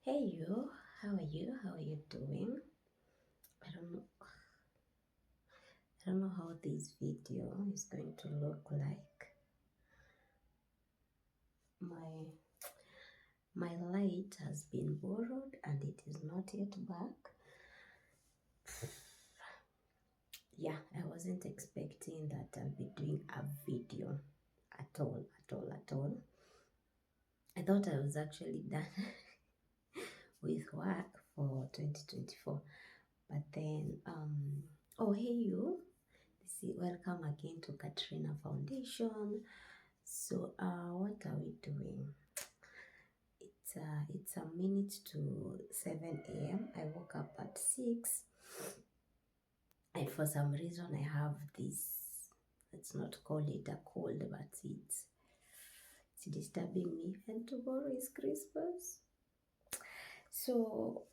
Hey you, how are you? How are you doing? I don't know. I don't know how this video is going to look like. My my light has been borrowed and it is not yet back. Yeah, I wasn't expecting that I'll be doing a video at all. I thought I was actually done with work for 2024, but then oh hey you, welcome again to Katrina Foundation. So, what are we doing? It's a minute to 7 a.m. I woke up at 6, and for some reason I have this. Let's not call it a cold, but it's disturbing me. And tomorrow is Christmas. So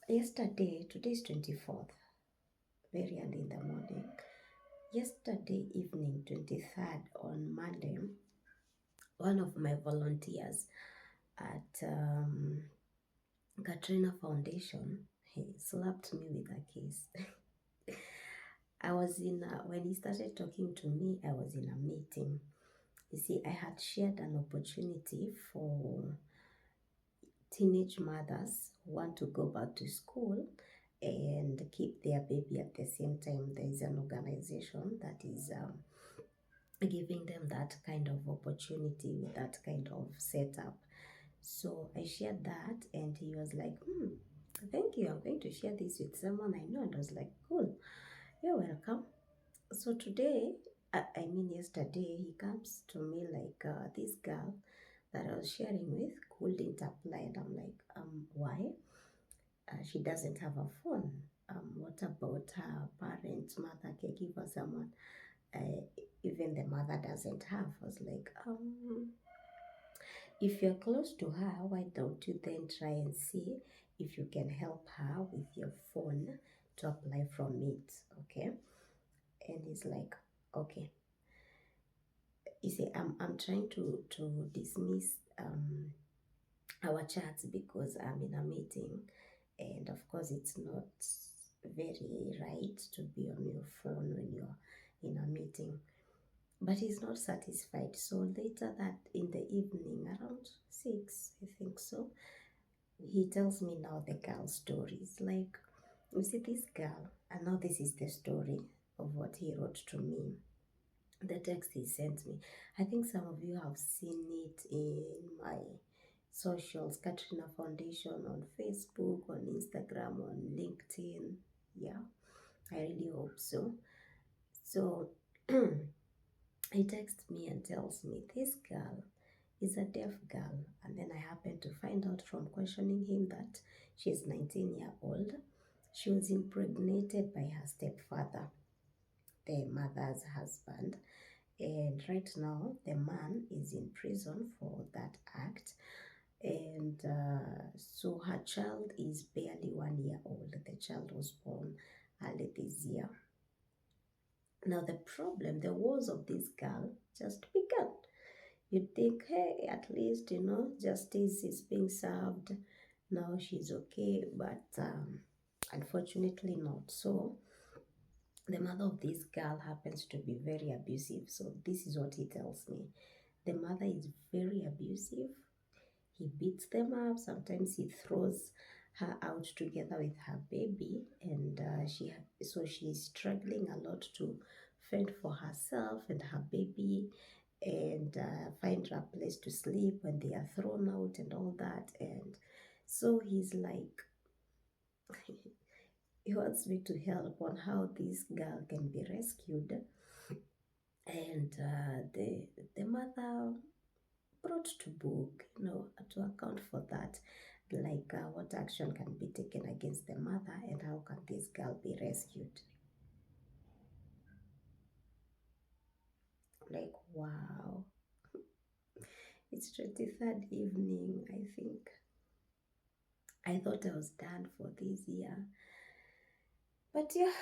today is 24th, very early in the morning. Yesterday evening, 23rd, on Monday, one of my volunteers at Katrina Foundation, he slapped me with a kiss. When he started talking to me, I was in a meeting. You see, I had shared an opportunity for teenage mothers who want to go back to school and keep their baby at the same time. There is an organization that is giving them that kind of opportunity with that kind of setup. So I shared that, and he was like, thank you, I'm going to share this with someone I know. And I was like, cool, you're welcome. So today, yesterday, he comes to me like, this girl that I was sharing with couldn't apply. And I'm like, why? She doesn't have a phone. What about her parent, mother, caregiver, someone? Uh, Even the mother doesn't have. I was like, if you're close to her, why don't you then try and see if you can help her with your phone to apply from it, okay? And he's like, okay. You see, I'm trying to dismiss our chats because I'm in a meeting, and of course it's not very right to be on your phone when you're in a meeting. But he's not satisfied. So later that in the evening, around 6, I think so, he tells me now the girl's stories. Like, you see, this girl, and now this is the story of what he wrote to me. The text he sent me. I think some of you have seen it in my socials, Katrina Foundation, on Facebook, on Instagram, on LinkedIn. Yeah, I really hope so. So he texts me and tells me this girl is a deaf girl. And then I happened to find out from questioning him that she's 19-year old. She was impregnated by her stepfather, the mother's husband. And right now, the man is in prison for that act. And so her child is barely 1 year old. The child was born early this year. Now, the wars of this girl just began. You'd think, hey, at least, justice is being served. Now she's okay, but unfortunately not. So the mother of this girl happens to be very abusive. So this is what he tells me. The mother is very abusive. He beats them up. Sometimes he throws her out together with her baby, and she's struggling a lot to fend for herself and her baby, and find a place to sleep when they are thrown out and all that. And so he's like, he wants me to help on how this girl can be rescued. And the mother brought to book, to account for that, like what action can be taken against the mother and how can this girl be rescued. Like, wow. It's 23rd evening, I think. I thought I was done for this year. But yeah,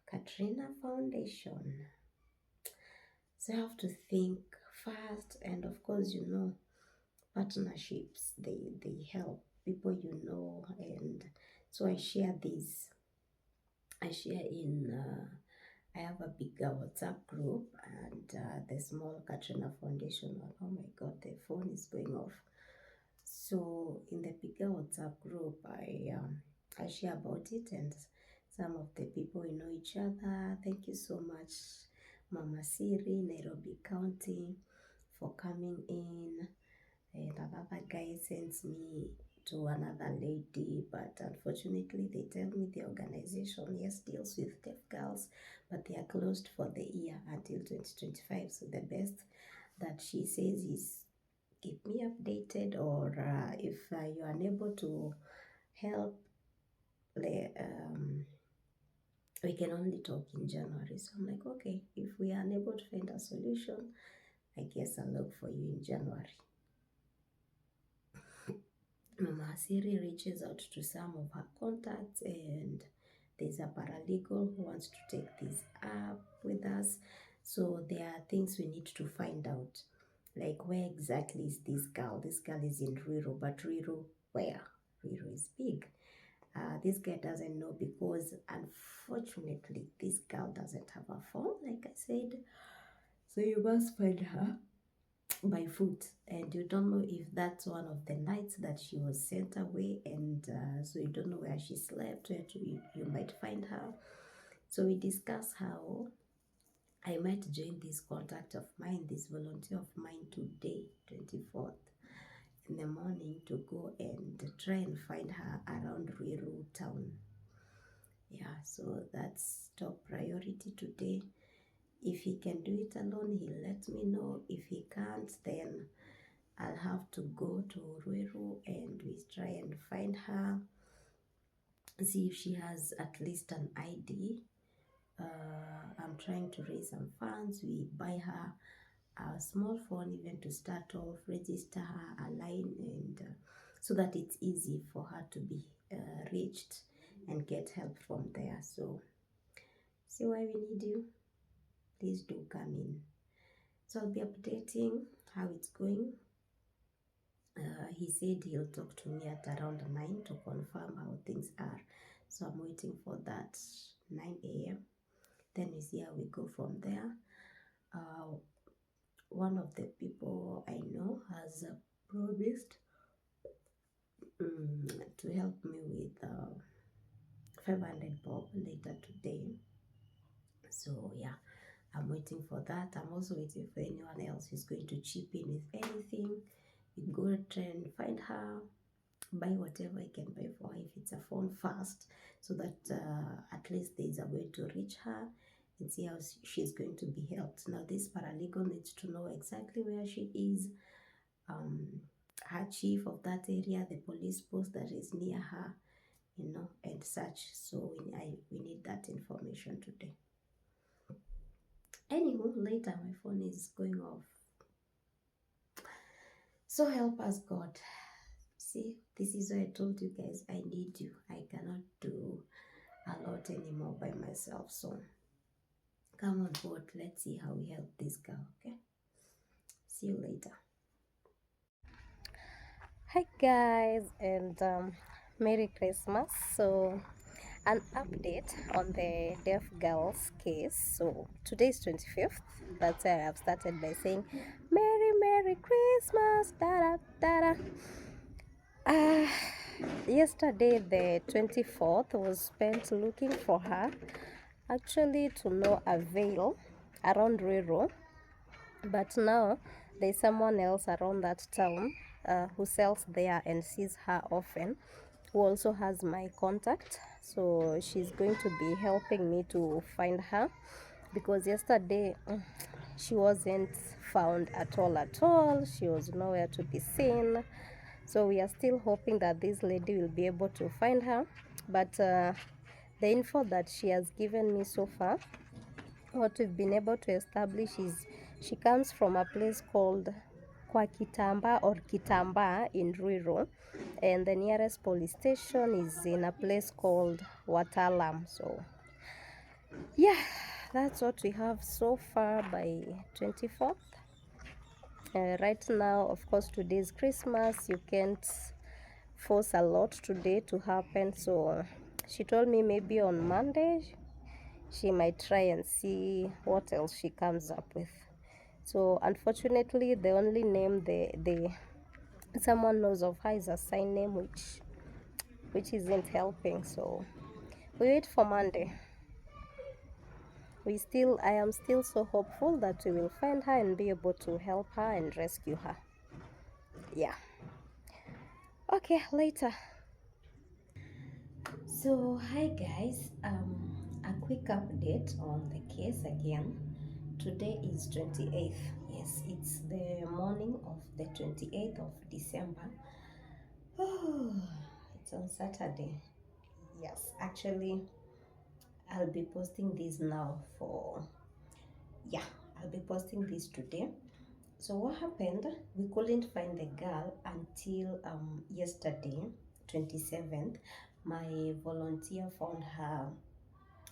Katrina Foundation. So I have to think fast, and of course, partnerships, they help people you know. And so I share this. I share in, I have a bigger WhatsApp group, and the small Katrina Foundation one. Oh my God, the phone is going off. So in the bigger WhatsApp group, I share about it, and some of the people we know each other. Thank you so much, Mama Siri, Nairobi County, for coming in. And another guy sends me to another lady, but unfortunately they tell me the organization, yes, deals with deaf girls, but they are closed for the year until 2025. So the best that she says is keep me updated, or if you are unable to help, we can only talk in January. So I'm like, okay, if we are unable to find a solution, I guess I'll look for you in January. Mama Siri reaches out to some of her contacts, and there's a paralegal who wants to take this up with us. So there are things we need to find out, like where exactly is this girl? This girl is in Ruiru, but Ruiru where? Ruiru is big. This guy doesn't know because unfortunately this girl doesn't have a phone, like I said. So you must find her by foot, and you don't know if that's one of the nights that she was sent away, and so you don't know where she slept, where you might find her. So we discuss how I might join this contact of mine, this volunteer of mine, today, 24th, in the morning, to go and try and find her around Ruiru town. Yeah, so that's top priority today. If he can do it alone, he'll let me know. If he can't, then I'll have to go to Ruiru and we try and find her, see if she has at least an ID. I'm trying to raise some funds. We buy her a small phone even to start off, register her a line, and so that it's easy for her to be reached and get help from there. So see why we need you. Please do come in. So I'll be updating how it's going. He said he'll talk to me at around 9 to confirm how things are. So I'm waiting for that 9 a.m. Then we see how we go from there. One of the people I know has promised to help me with 500 bob later today. So yeah, I'm waiting for that. I'm also waiting for anyone else who's going to chip in with anything. We go try and find her, buy whatever I can buy for her, if it's a phone first, so that at least there's a way to reach her and see how she's going to be helped. Now this paralegal needs to know exactly where she is, her chief of that area, the police post that is near her, and such. So we need that information today. Anywho, later my phone is going off. So help us God. See, this is why I told you guys I need you. I cannot do a lot anymore by myself. So come on board. Let's see how we help this girl. Okay. See you later. Hi guys, and Merry Christmas. So an update on the deaf girls case. So today is 25th. That's why I've started by saying Merry Christmas. Da da da. Uh, Yesterday, the 24th, was spent looking for her, actually to no avail, around Ruiru. But now there's someone else around that town who sells there and sees her often, who also has my contact. So she's going to be helping me to find her, because yesterday she wasn't found at all at all. She was nowhere to be seen. So we are still hoping that this lady will be able to find her. But the info that she has given me so far, what we've been able to establish is she comes from a place called Kwa Kitamba or Kitamba in Ruiru, and the nearest police station is in a place called Watalam. So yeah, that's what we have so far by 24th. Right now, of course, today is Christmas. You can't force a lot today to happen. So she told me maybe on Monday she might try and see what else she comes up with. So unfortunately, the only name the someone knows of her is a sign name, which isn't helping. So we wait for Monday. I am still so hopeful that we will find her and be able to help her and rescue her. Yeah. Okay, later. So hi guys, a quick update on the case again. Today is 28th. Yes, it's the morning of the 28th of December. Oh, it's on Saturday. Yes, actually, I'll be posting this now for, yeah, I'll be posting this today. So what happened? We couldn't find the girl until yesterday, 27th. My volunteer found her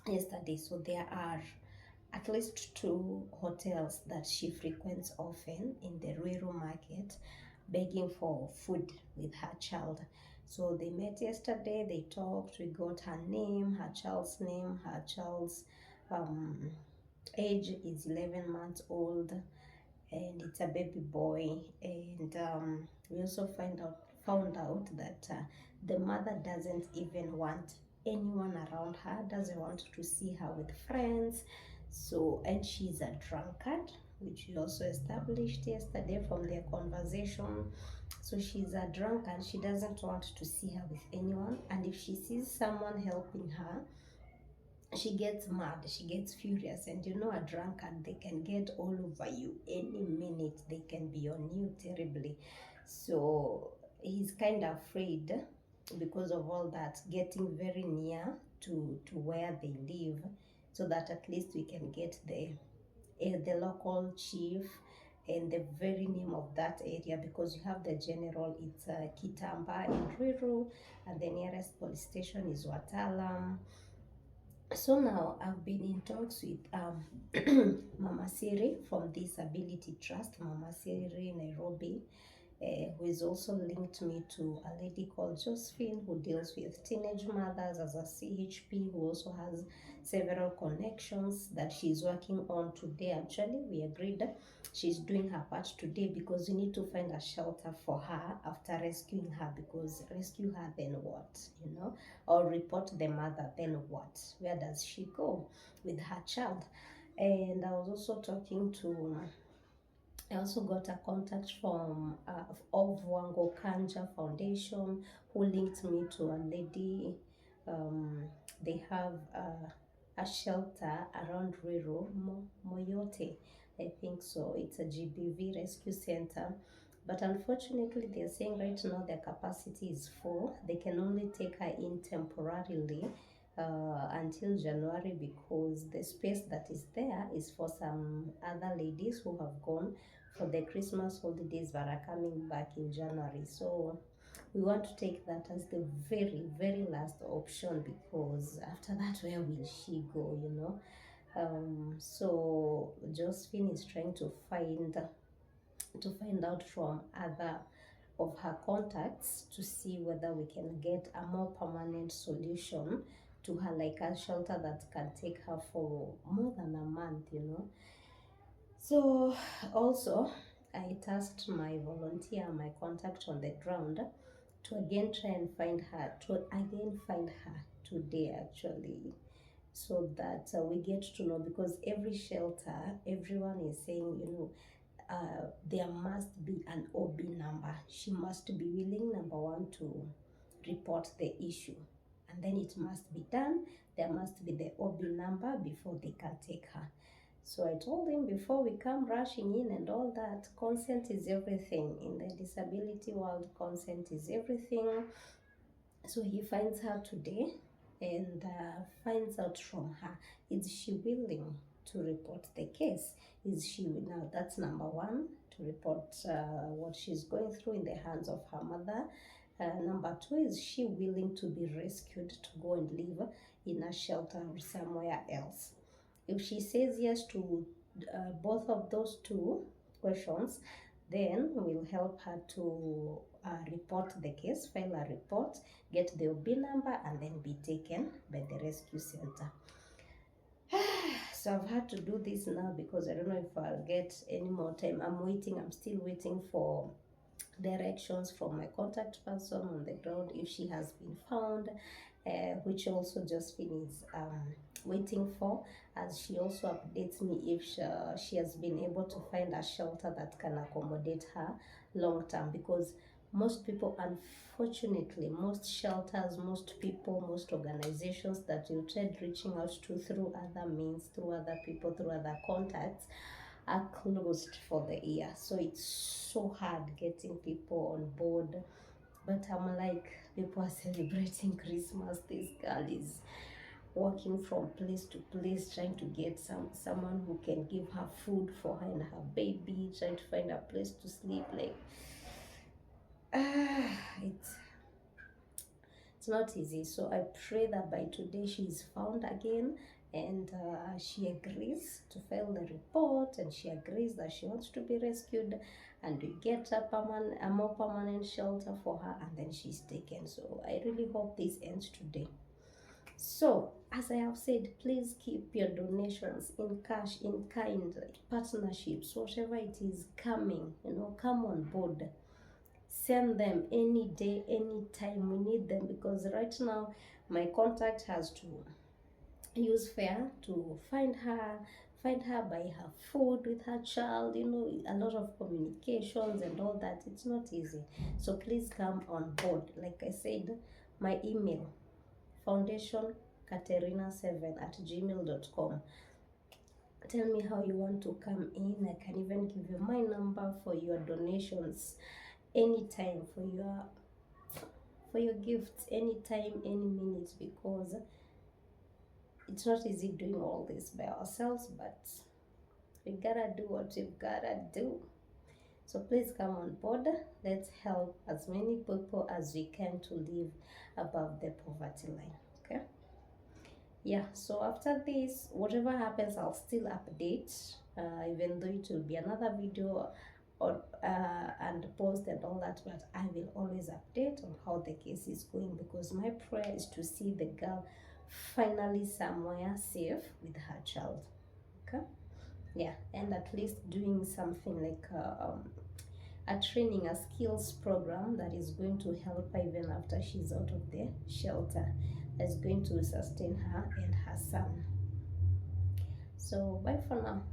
yesterday. So there are at least two hotels that she frequents often in the rural market, begging for food with her child. So they met yesterday, they talked, we got her name, her child's um, age is 11 months old, and it's a baby boy. And we also found out that the mother doesn't even want anyone around her, doesn't want to see her with friends. So, and she's a drunkard, which we also established yesterday from their conversation. So she's a drunkard, she doesn't want to see her with anyone, and if she sees someone helping her, she gets mad, she gets furious. And you know, a drunkard, they can get all over you any minute, they can be on you terribly. So he's kind of afraid, because of all that, getting very near to where they live, so that at least we can get the local chief and the very name of that area, because you have the general, it's Kitamba in Ruiru, and the nearest police station is Watalam. So now I've been in talks with Mama Siri from Disability Trust, Mama Siri Nairobi, who is also linked me to a lady called Josephine, who deals with teenage mothers as a CHP, who also has several connections that she's working on today. Actually, we agreed she's doing her part today, because we need to find a shelter for her after rescuing her, because rescue her, then what, or report the mother, then what? Where does she go with her child? And I was also talking to I also got a contact from of Wango Kanja Foundation, who linked me to a lady. Um, they have a shelter around Ruiru, Moyote, I think so. It's a GBV rescue center. But unfortunately, they're saying right now their capacity is full. They can only take her in temporarily until January, because the space that is there is for some other ladies who have gone for the Christmas holidays but are coming back in January. So we want to take that as the very, very last option, because after that, where will she go? So Josephine is trying to find out from other of her contacts to see whether we can get a more permanent solution to her, like a shelter that can take her for more than a month. So also, I tasked my volunteer, my contact on the ground, to again try and find her today, actually, so that we get to know, because every shelter, everyone is saying, there must be an OB number. She must be willing, number one, to report the issue, and then it must be done. There must be the OB number before they can take her. So I told him, before we come rushing in and all that, consent is everything. In the disability world, consent is everything. So he finds her today and finds out from her, is she willing to report the case? Is she, now that's number one, to report what she's going through in the hands of her mother. Number two, is she willing to be rescued to go and live in a shelter or somewhere else? If she says yes to both of those two questions, then we'll help her to report the case, file a report, get the OB number, and then be taken by the rescue center. So I've had to do this now because I don't know if I'll get any more time. I'm still waiting for directions from my contact person on the ground if she has been found, which also just finished waiting for, as she also updates me if she has been able to find a shelter that can accommodate her long term, because most people, unfortunately, most shelters, most people, most organizations that you tried reaching out to through other means, through other people, through other contacts, are closed for the year. So it's so hard getting people on board. But I'm like, people are celebrating Christmas. This girl is walking from place to place trying to get someone who can give her food for her and her baby, trying to find a place to sleep. Like, it's not easy. So I pray that by today she is found again, and she agrees to file the report, and she agrees that she wants to be rescued, and we get a more permanent shelter for her, and then she's taken. So I really hope this ends today. So, as I have said, please keep your donations in cash, in kind, partnerships, whatever it is coming, come on board. Send them any day, any time. We need them, because right now my contact has to use fare to find her, buy her food with her child, a lot of communications and all that. It's not easy. So please come on board. Like I said, my email, foundationkaterina7@gmail.com. Tell me how you want to come in. I can even give you my number for your donations anytime, for your gifts, anytime, any minute, because it's not easy doing all this by ourselves, but we gotta do what we've gotta do. So please come on board. Let's help as many people as we can to live above the poverty line. Okay? Yeah, so after this, whatever happens, I'll still update, even though it will be another video or and post and all that, but I will always update on how the case is going, because my prayer is to see the girl finally somewhere safe with her child. Okay? Yeah, and at least doing something like a training, a skills program that is going to help her even after she's out of the shelter, that's going to sustain her and her son. So bye for now.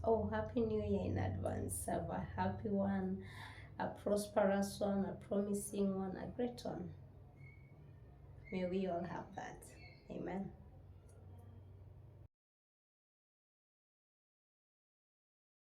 Oh, happy new year in advance. Have a happy one, a prosperous one, a promising one, a great one. May we all have that. Amen.